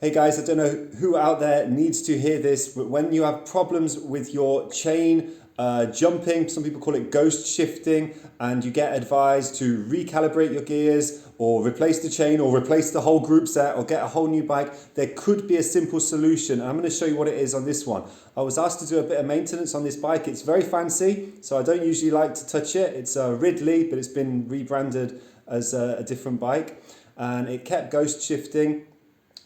Hey guys, I don't know who out there needs to hear this, but when you have problems with your chain jumping, some people call it ghost shifting, and you get advised to recalibrate your gears or replace the chain or replace the whole group set or get a whole new bike, there could be a simple solution. And I'm going to show you what it is on this one. I was asked to do a bit of maintenance on this bike. It's very fancy, so I don't usually like to touch it. It's a Ridley, but it's been rebranded as a different bike, and it kept ghost shifting,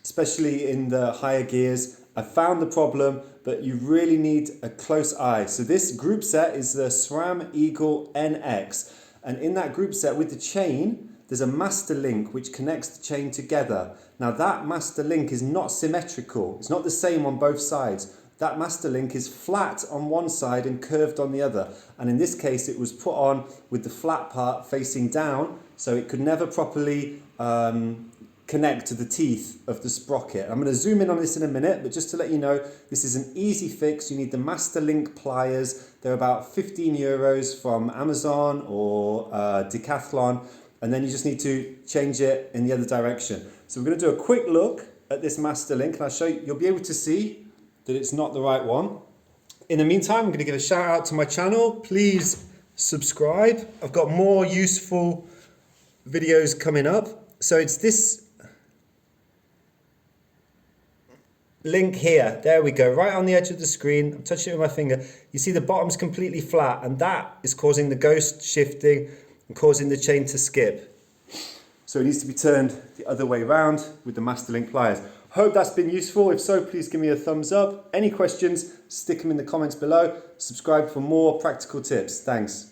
especially in the higher gears. I found the problem, but you really need a close eye. So this group set is the SRAM Eagle NX. And in that group set with the chain, there's a master link which connects the chain together. Now that master link is not symmetrical. It's not the same on both sides. That master link is flat on one side and curved on the other. And in this case, it was put on with the flat part facing down, so it could never properly connect to the teeth of the sprocket. I'm going to zoom in on this in a minute, but just to let you know, this is an easy fix. You need the master link pliers. They're about 15 euros from Amazon or Decathlon, and then you just need to change it in the other direction. So we're going to do a quick look at this master link, and I'll show you. You'll be able to see that it's not the right one. In the meantime, I'm going to give a shout out to my channel. Please subscribe. I've got more useful videos coming up. So it's this link here. There we go, right on the edge of the screen. I'm touching it with my finger. You see the bottom's completely flat, and that is causing the ghost shifting and causing the chain to skip. So it needs to be turned the other way around with the master link pliers. Hope that's been useful. If so, please give me a thumbs up. Any questions, stick them in the comments below. Subscribe for more practical tips. Thanks.